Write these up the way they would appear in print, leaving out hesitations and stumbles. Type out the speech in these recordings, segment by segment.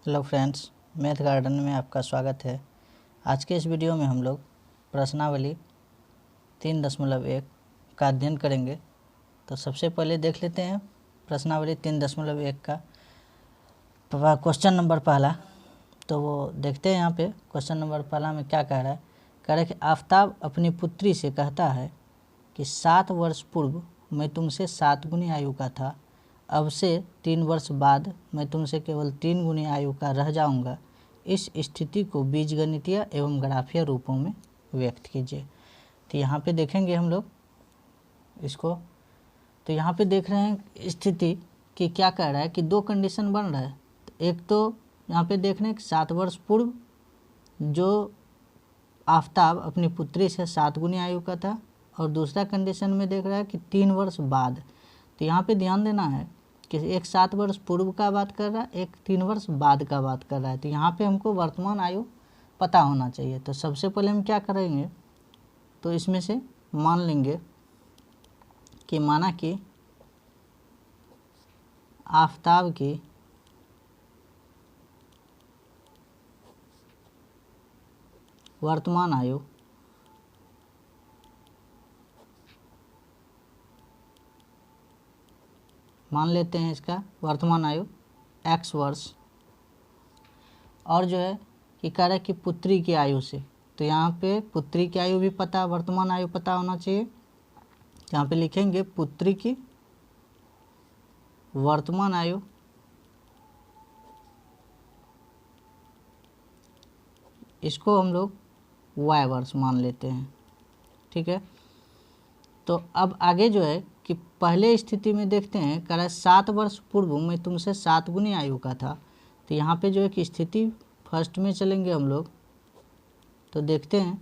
Hello friends, math garden में आपका स्वागत है। आज के इस वीडियो में हम लोग प्रश्नावली 3.1 का अध्ययन करेंगे। तो सबसे पहले देख लेते हैं प्रश्नावली 3.1 का क्वेश्चन नंबर पहला। तो वो देखते हैं यहाँ पे क्वेश्चन नंबर पहला में क्या कह रहा है। कह रहा है कि आफताब अपनी पुत्री से कहता है कि 7 वर्ष पूर्व मैं तुमसे 7 गुनी आयु का था, अब से 3 वर्ष बाद मैं तुमसे केवल 3 गुनी आयु का रह जाऊंगा। इस स्थिति को बीजगणितीय एवं ग्राफीय रूपों में व्यक्त कीजिए। तो यहाँ पे देखेंगे हम लोग इसको। तो यहाँ पे देख रहे हैं स्थिति कि क्या कह रहा है कि दो कंडीशन बन रहा है। एक तो यहाँ पे देख रहे हैं कि 7 वर्ष पूर्व जो आफताब अपनी पुत्री से 7 गुनी आयु का था, और दूसरा कंडीशन में देख रहा है कि 3 वर्ष बाद। तो यहाँ पे ध्यान देना है कि एक 7 वर्ष पूर्व का बात कर रहा है, एक 3 वर्ष बाद का बात कर रहा है। तो यहाँ पे हमको वर्तमान आयु पता होना चाहिए। तो सबसे पहले हम क्या करेंगे, तो इसमें से मान लेंगे कि माना कि आफताब की वर्तमान आयु मान लेते हैं इसका वर्तमान आयु x वर्ष, और जो है कि कह रहा है कि पुत्री की आयु से। तो यहाँ पे पुत्री की आयु भी पता, वर्तमान आयु पता होना चाहिए। यहाँ पे लिखेंगे पुत्री की वर्तमान आयु इसको हम लोग y वर्ष मान लेते हैं, ठीक है। तो अब आगे जो है कि पहले स्थिति में देखते हैं, कह रहा है 7 वर्ष पूर्व मैं तुमसे 7 गुनी आयु का था। तो यहाँ पे जो है कि स्थिति फर्स्ट में चलेंगे हम लोग। तो देखते हैं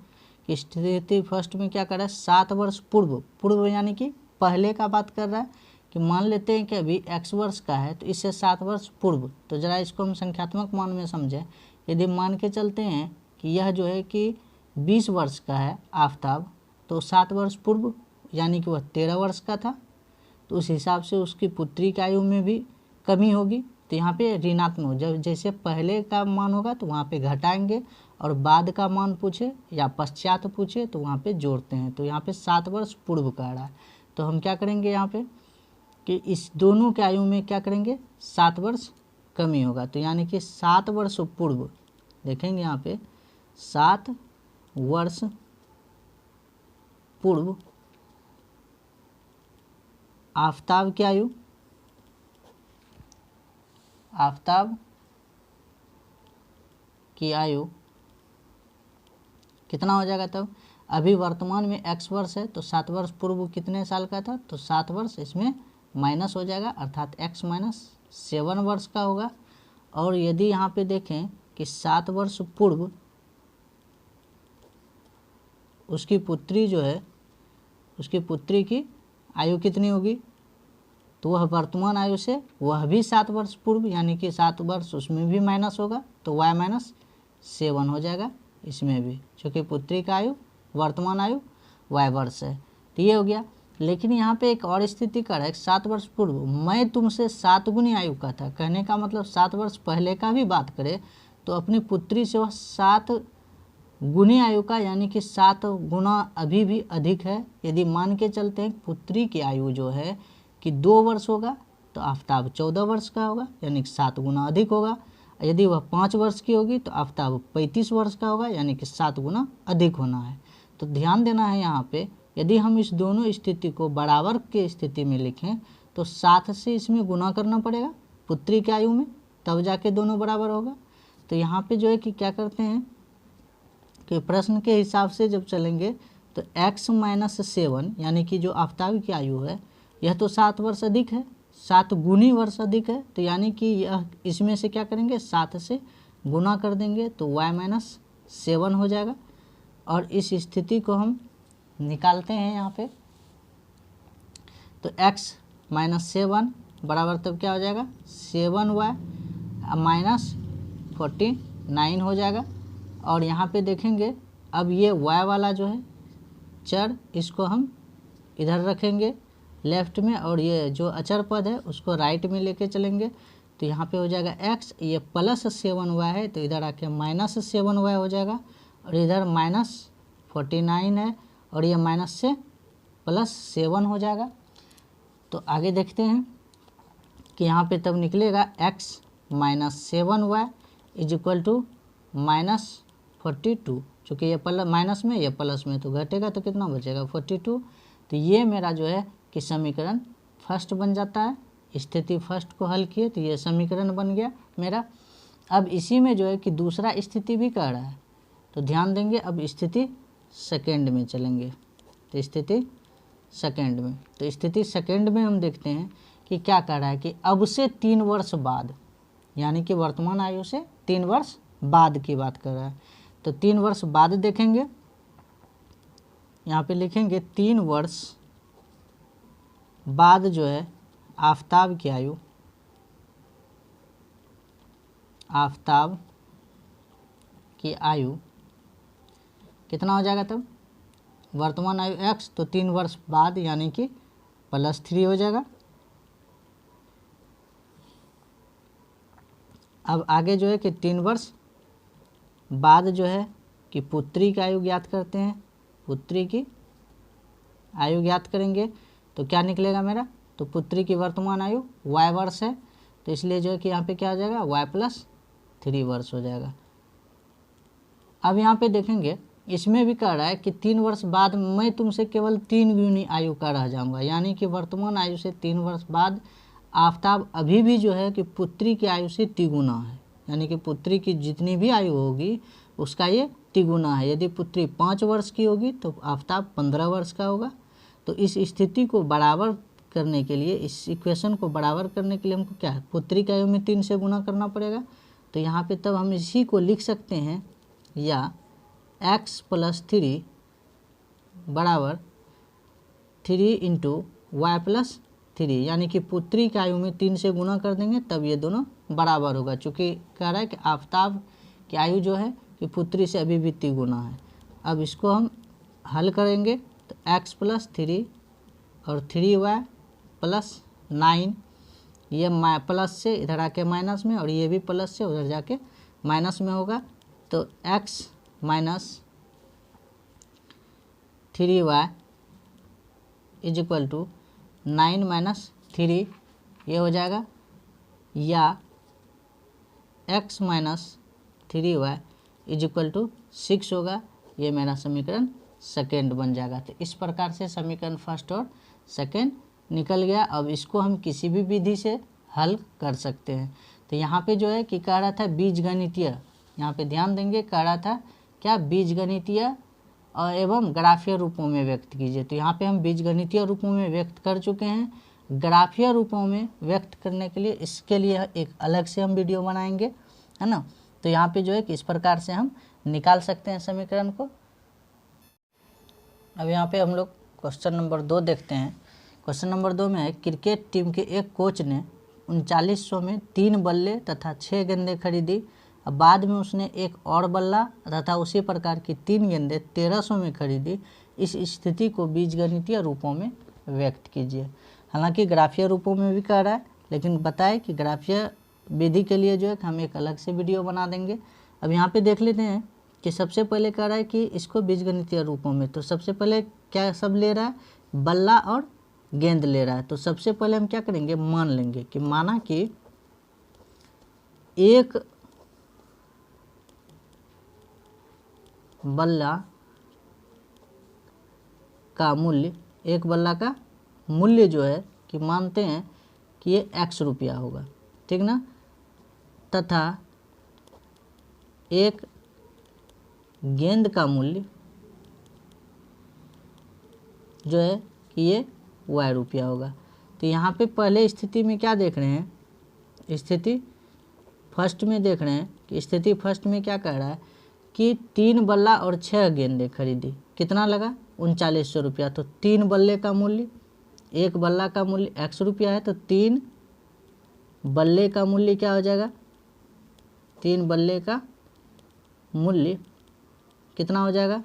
कि स्थिति फर्स्ट में क्या कर रहा है, 7 वर्ष पूर्व यानी कि पहले का बात कर रहा है। कि मान लेते हैं कि अभी x वर्ष का है, तो इससे 7 वर्ष पूर्व। तो ज़रा इसको हम संख्यात्मक मान में समझें। यदि मान के चलते हैं कि यह जो है कि 20 वर्ष का है आफताब, तो 7 वर्ष पूर्व यानी कि वह 13 वर्ष का था। तो उस हिसाब से उसकी पुत्री की आयु में भी कमी होगी। तो यहाँ पे ऋणात्मक, जब जैसे पहले का मान होगा तो वहाँ पे घटाएंगे, और बाद का मान पूछे या पश्चात पूछे तो वहाँ पे जोड़ते हैं। तो यहाँ पे 7 वर्ष पूर्व कह रहा है, तो हम क्या करेंगे यहाँ पे कि इस दोनों के आयु में क्या करेंगे, 7 वर्ष कमी होगा। तो यानी कि 7 वर्ष पूर्व देखेंगे यहाँ पे 7 वर्ष पूर्व आफताब की आयु, आफताब की आयु कितना हो जाएगा। तब अभी वर्तमान में x वर्ष है, तो 7 वर्ष पूर्व कितने साल का था, तो 7 वर्ष इसमें माइनस हो जाएगा, अर्थात x माइनस 7 वर्ष का होगा। और यदि यहाँ पे देखें कि 7 वर्ष पूर्व उसकी पुत्री जो है, उसकी पुत्री की आयु कितनी होगी, तो वह वर्तमान आयु से वह भी 7 वर्ष पूर्व यानी कि 7 वर्ष उसमें भी माइनस होगा, तो y माइनस 7 हो जाएगा इसमें भी, क्योंकि पुत्री का आयु वर्तमान आयु y वर्ष है। तो ये हो गया। लेकिन यहाँ पे एक और स्थिति कर है, 7 वर्ष पूर्व मैं तुमसे 7 गुनी आयु का था। कहने का मतलब 7 वर्ष पहले का भी बात करें तो अपनी पुत्री से वह 7 गुनी आयु का यानी कि 7 गुना अभी भी अधिक है। यदि मान के चलते हैं पुत्री की आयु जो है कि 2 वर्ष होगा, तो आफताब 14 वर्ष का होगा यानी कि 7 गुना अधिक होगा। यदि वह 5 वर्ष की होगी तो आफताब 35 वर्ष का होगा यानी कि 7 गुना अधिक होना है। तो ध्यान देना है यहाँ पे, यदि हम इस दोनों स्थिति को बराबर के स्थिति में लिखें तो 7 से इसमें गुना करना पड़ेगा पुत्री की आयु में, तब जाके दोनों बराबर होगा। तो यहाँ पे जो है कि क्या करते हैं कि प्रश्न के हिसाब से जब चलेंगे तो x माइनस 7 यानी कि जो आफताब की आयु है यह तो 7 वर्ष अधिक है, 7 गुनी वर्ष अधिक है। तो यानी कि यह इसमें से क्या करेंगे, 7 से गुना कर देंगे तो y माइनस 7 हो जाएगा। और इस स्थिति को हम निकालते हैं यहाँ पे, तो x माइनस 7 बराबर तब क्या हो जाएगा, 7y माइनस 49 हो जाएगा। और यहाँ पे देखेंगे अब ये y वाला जो है चर, इसको हम इधर रखेंगे लेफ्ट में, और ये जो अचर पद है उसको राइट में लेके चलेंगे। तो यहाँ पे हो जाएगा x, ये +7y है तो इधर आके -7y हो जाएगा, और इधर -49 है और ये माइनस से +7 हो जाएगा। तो आगे देखते हैं कि यहाँ पे तब निकलेगा x - 7y = -42, चूँकि ये माइनस में ये प्लस में तो घटेगा तो कितना बचेगा 42। तो ये मेरा जो है कि समीकरण फर्स्ट बन जाता है। स्थिति फर्स्ट को हल किए तो ये समीकरण बन गया मेरा। अब इसी में जो है कि दूसरा स्थिति भी कह रहा है, तो ध्यान देंगे। अब स्थिति सेकंड में चलेंगे, तो स्थिति सेकंड में, तो स्थिति सेकंड में हम देखते हैं कि क्या कह रहा है कि अब से 3 वर्ष बाद, यानी कि वर्तमान आयु से 3 वर्ष बाद की बात कर रहा है। तो 3 वर्ष बाद देखेंगे, यहाँ पे लिखेंगे 3 वर्ष बाद जो है आफताब की आयु, आफताब की आयु कितना हो जाएगा तब, वर्तमान आयु x, तो 3 वर्ष बाद यानी कि +3 हो जाएगा। अब आगे जो है कि 3 वर्ष बाद जो है कि पुत्री की आयु ज्ञात करते हैं। पुत्री की आयु ज्ञात करेंगे तो क्या निकलेगा मेरा, तो पुत्री की वर्तमान आयु y वर्ष है, तो इसलिए जो है कि यहाँ पे क्या हो जाएगा y+3 वर्ष हो जाएगा। अब यहाँ पे देखेंगे इसमें भी कह रहा है कि 3 वर्ष बाद मैं तुमसे केवल 3 गुनी आयु का रह जाऊंगा, यानी कि वर्तमान आयु से 3 वर्ष बाद आफताब अभी भी जो है कि पुत्री की आयु से तिगुना है, यानी कि पुत्री की जितनी भी आयु होगी उसका ये तिगुना है। यदि पुत्री 5 वर्ष की होगी तो आफताब 15 वर्ष का होगा। तो इस स्थिति को बराबर करने के लिए, इस इक्वेशन को बराबर करने के लिए हमको क्या है, पुत्री की आयु में 3 से गुना करना पड़ेगा। तो यहाँ पे तब हम इसी को लिख सकते हैं, या x+3 बराबर 3 × y+3, यानी कि पुत्री की आयु में 3 से गुना कर देंगे तब ये दोनों बराबर होगा। चूँकि कह रहा है कि आफताब की आयु जो है कि पुत्री से अभी भी तिगुना है। अब इसको हम हल करेंगे तो x+3 और 3y+9, ये प्लस से इधर आके माइनस में, और ये भी प्लस से उधर जाके माइनस में होगा। तो x - 3y = 9 - 3 ये हो जाएगा, या x - 3y = 6 होगा। ये मेरा समीकरण सेकेंड बन जाएगा। तो इस प्रकार से समीकरण फर्स्ट और सेकेंड निकल गया। अब इसको हम किसी भी विधि से हल कर सकते हैं। तो यहाँ पे जो है कि कह रहा था बीजगणितीय, यहाँ पे ध्यान देंगे, कह रहा था क्या, बीजगणितीय और एवं ग्राफीय रूपों में व्यक्त कीजिए। तो यहाँ पे हम बीजगणितीय रूपों में व्यक्त कर चुके हैं। ग्राफीय रूपों में व्यक्त करने के लिए इसके लिए एक अलग से हम वीडियो बनाएंगे, है ना। तो यहाँ पे जो है कि इस प्रकार से हम निकाल सकते हैं समीकरण को। अब यहाँ पे हम लोग क्वेश्चन नंबर 2 देखते हैं। क्वेश्चन नंबर 2 में है, क्रिकेट टीम के एक कोच ने 3900 में 3 बल्ले तथा 6 गेंदें खरीदी। अब बाद में उसने एक और बल्ला तथा उसी प्रकार की 3 गेंदें 1300 में खरीदी। इस स्थिति को बीजगणितीय रूपों में व्यक्त कीजिए। हालांकि ग्राफीय रूपों में भी कह रहा है, लेकिन बताए कि ग्राफीय विधि के लिए जो है हम एक अलग से वीडियो बना देंगे। अब यहाँ पे देख लेते हैं कि सबसे पहले कह रहा है कि इसको बीजगणितीय रूपों में, तो सबसे पहले क्या सब ले रहा है, बल्ला और गेंद ले रहा है। तो सबसे पहले हम क्या करेंगे, मान लेंगे कि माना कि एक बल्ला का मूल्य, एक बल्ला का मूल्य जो है कि मानते हैं कि ये x रुपया होगा, ठीक ना, तथा एक गेंद का मूल्य जो है कि ये y रुपया होगा। तो यहाँ पे पहले स्थिति में क्या देख रहे हैं, स्थिति फर्स्ट में देख रहे हैं कि स्थिति फर्स्ट में क्या कह रहा है कि 3 बल्ला और 6 गेंदें खरीदी। कितना लगा, 3900 रुपया। तो 3 बल्ले का मूल्य, एक बल्ला का मूल्य x रुपया है, तो 3 बल्ले का मूल्य क्या हो जाएगा, 3 बल्ले का मूल्य कितना हो जाएगा,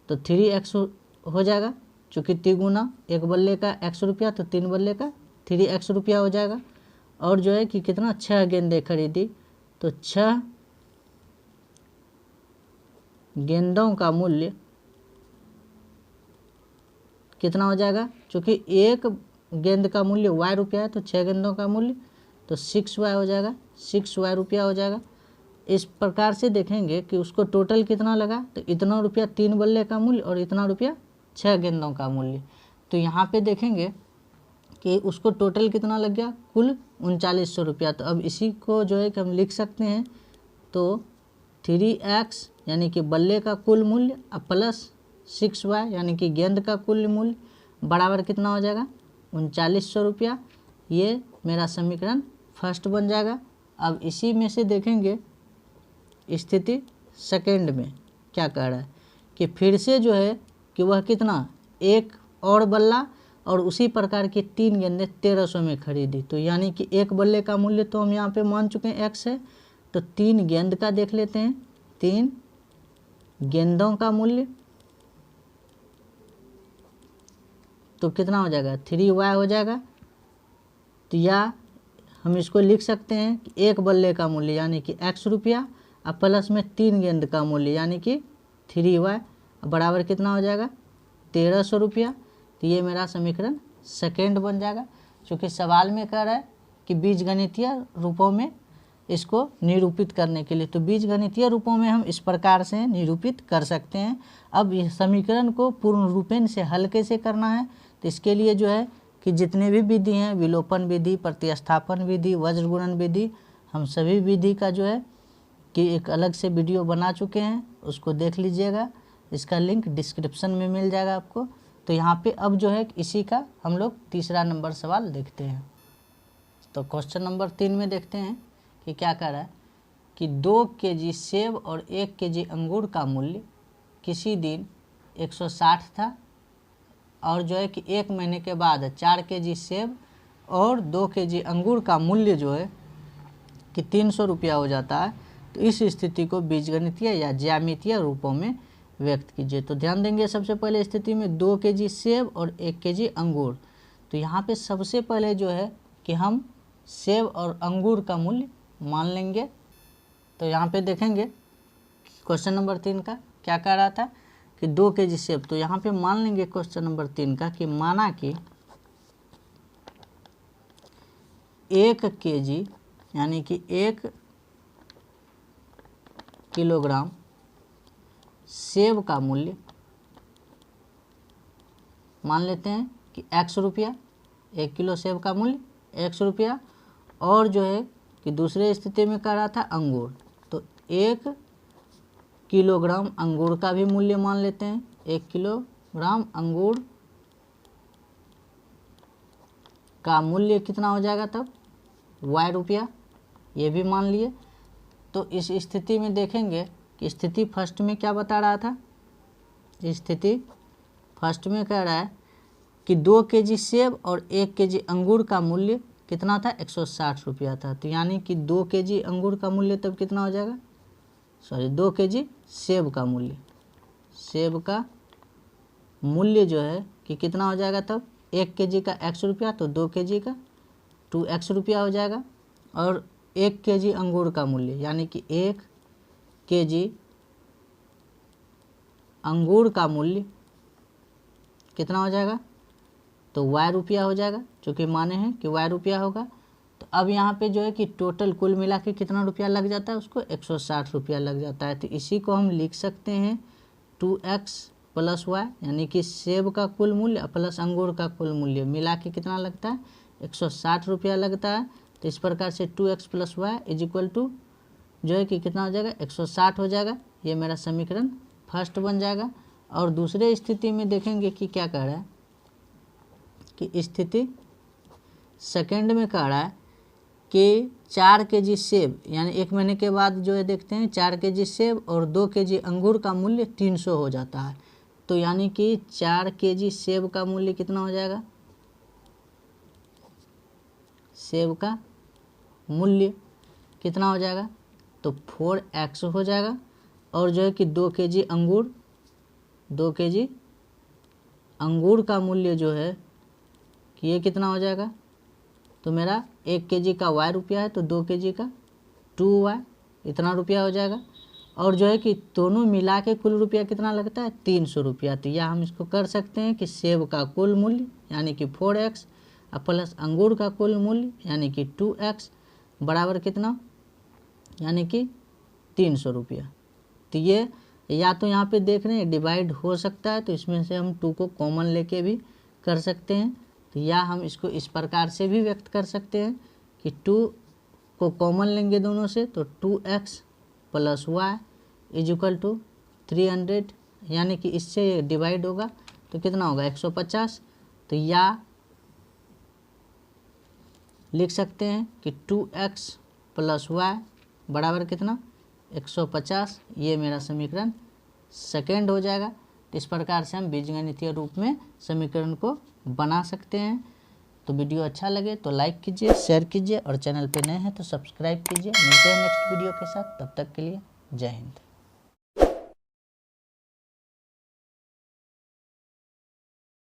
तो 3x हो जाएगा। चूँकि तिगुना एक बल्ले का x रुपया, तो 3 बल्ले का 3x रुपया हो जाएगा। और जो है कि कितना 6 गेंदें खरीदी, तो 6 गेंदों का मूल्य कितना हो जाएगा, चूँकि एक गेंद का मूल्य y रुपया है तो 6 गेंदों का मूल्य तो 6y हो जाएगा, 6y रुपया हो जाएगा। इस प्रकार से देखेंगे कि उसको टोटल कितना लगा, तो इतना रुपया 3 बल्ले का मूल्य और इतना रुपया 6 गेंदों का मूल्य। तो यहाँ पे देखेंगे कि उसको टोटल कितना लग गया, कुल 3900 रुपया। तो अब इसी को जो है कि हम लिख सकते हैं, तो 3x यानी कि बल्ले का कुल मूल्य प्लस 6y यानी कि गेंद का कुल मूल्य बराबर कितना हो जाएगा, 3900 रुपया। ये मेरा समीकरण फर्स्ट बन जाएगा। अब इसी में से देखेंगे स्थिति सेकंड में क्या कह रहा है कि फिर से जो है कि वह कितना, एक और बल्ला और उसी प्रकार की 3 गेंदें 1300 में खरीदी। तो यानी कि एक बल्ले का मूल्य तो हम यहाँ पे मान चुके हैं x है, तो 3 गेंद का देख लेते हैं, 3 गेंदों का मूल्य तो कितना हो जाएगा, 3y हो जाएगा। तो या हम इसको लिख सकते हैं कि एक बल्ले का मूल्य यानी कि x रुपया और प्लस में 3 गेंद का मूल्य यानी कि 3y बराबर कितना हो जाएगा, 1300 रुपया। तो ये मेरा समीकरण सेकेंड बन जाएगा। क्योंकि सवाल में कह रहा है कि बीजगणितीय रूपों में इसको निरूपित करने के लिए, तो बीजगणितीय रूपों में हम इस प्रकार से निरूपित कर सकते हैं। अब इस समीकरण को पूर्ण रूपेण से हल कैसे करना है, तो इसके लिए जो है कि जितने भी विधि हैं, विलोपन विधि, प्रतिस्थापन विधि, वज्रगुणन विधि, हम सभी विधि का जो है कि एक अलग से वीडियो बना चुके हैं, उसको देख लीजिएगा। इसका लिंक डिस्क्रिप्शन में मिल जाएगा आपको। तो यहाँ पे अब जो है इसी का हम लोग तीसरा नंबर सवाल देखते हैं। तो क्वेश्चन नंबर 3 में देखते हैं कि क्या कह रहा है कि 2 केजी सेब और 1 केजी अंगूर का मूल्य किसी दिन 160 था और जो है कि 1 महीने के बाद 4 केजी सेब और 2 केजी अंगूर का मूल्य जो है कि 300 रुपया हो जाता है। तो इस स्थिति को बीजगणितीय या ज्यामितीय रूपों में व्यक्त कीजिए। तो ध्यान देंगे सबसे पहले स्थिति में 2 केजी सेब और 1 केजी अंगूर। तो यहाँ पे सबसे पहले जो है कि हम सेब और अंगूर का मूल्य मान लेंगे। तो यहाँ पे देखेंगे क्वेश्चन नंबर 3 का क्या कह रहा था कि 2 केजी सेब। तो यहाँ पे मान लेंगे क्वेश्चन नंबर 3 का कि माना कि 1 केजी यानी कि 1 किलोग्राम सेब का मूल्य मान लेते हैं कि x रुपया, 1 किलो सेब का मूल्य x रुपया। और जो है कि दूसरे स्थिति में कह रहा था अंगूर, तो 1 किलोग्राम अंगूर का भी मूल्य मान लेते हैं, 1 किलोग्राम अंगूर का मूल्य कितना हो जाएगा तब y रुपया, ये भी मान लिए। तो इस स्थिति में देखेंगे कि स्थिति फर्स्ट में क्या बता रहा था, स्थिति फर्स्ट में कह रहा है कि 2 केजी सेब और 1 केजी अंगूर का मूल्य कितना था, 160 रुपया था। तो यानी कि 2 केजी अंगूर का मूल्य तब कितना हो जाएगा, 2 केजी सेब का मूल्य, सेब का मूल्य जो है कि कितना हो जाएगा तब, 1 केजी का x रुपया तो 2 केजी का 2x रुपया हो जाएगा। और 1 केजी अंगूर का मूल्य यानी कि 1 केजी अंगूर का मूल्य कितना हो जाएगा, तो y रुपया हो जाएगा, चूँकि माने हैं कि y रुपया होगा। तो अब यहाँ पे जो है कि टोटल कुल मिला के कितना रुपया लग जाता है, उसको 160 रुपया लग जाता है। तो इसी को हम लिख सकते हैं 2x प्लस y यानी कि सेब का कुल मूल्य प्लस अंगूर का कुल मूल्य मिला के कितना लगता है, 160 रुपया लगता है। तो इस प्रकार से 2x plus y is equal to जो है कि कितना हो जाएगा, 160 हो जाएगा। ये मेरा समीकरण फर्स्ट बन जाएगा। और दूसरे स्थिति में देखेंगे कि क्या कह रहा है कि स्थिति सेकंड में कह रहा है कि 4 केजी सेब यानी 1 महीने के बाद जो है देखते हैं 4 केजी सेब और 2 केजी अंगूर का मूल्य 300 हो जाता है। तो यानी कि 4 केजी सेब का मूल्य कितना हो जाएगा, सेब का मूल्य कितना हो जाएगा, तो 4x हो जाएगा। और जो है कि 2 केजी अंगूर, 2 केजी अंगूर का मूल्य जो है कि ये कितना हो जाएगा, तो मेरा 1 kg का y रुपया है तो 2 kg का 2y, इतना रुपया हो जाएगा। और जो है कि दोनों मिला के कुल रुपया कितना लगता है 300 रुपया। तो यह हम इसको कर सकते हैं कि सेब का कुल मूल्य यानी कि 4x प्लस अंगूर का कुल मूल्य यानी कि 2x बराबर कितना, यानी कि 300 रुपया। तो ये या तो यहाँ पे देख रहे हैं डिवाइड हो सकता है, तो इसमें से हम 2 को कॉमन लेके भी कर सकते हैं। तो या हम इसको इस प्रकार से भी व्यक्त कर सकते हैं कि 2 को कॉमन लेंगे दोनों से तो 2x plus y is equal to 300, यानी कि इससे ये डिवाइड होगा तो कितना होगा 150। तो या लिख सकते हैं कि 2x प्लस वाई बराबर कितना 150। ये मेरा समीकरण सेकेंड हो जाएगा। इस प्रकार से हम बीजगणितीय रूप में समीकरण को बना सकते हैं। तो वीडियो अच्छा लगे तो लाइक कीजिए, शेयर कीजिए और चैनल पे नए हैं तो सब्सक्राइब कीजिए। मिलते हैं नेक्स्ट वीडियो के साथ, तब तक के लिए जय हिंद।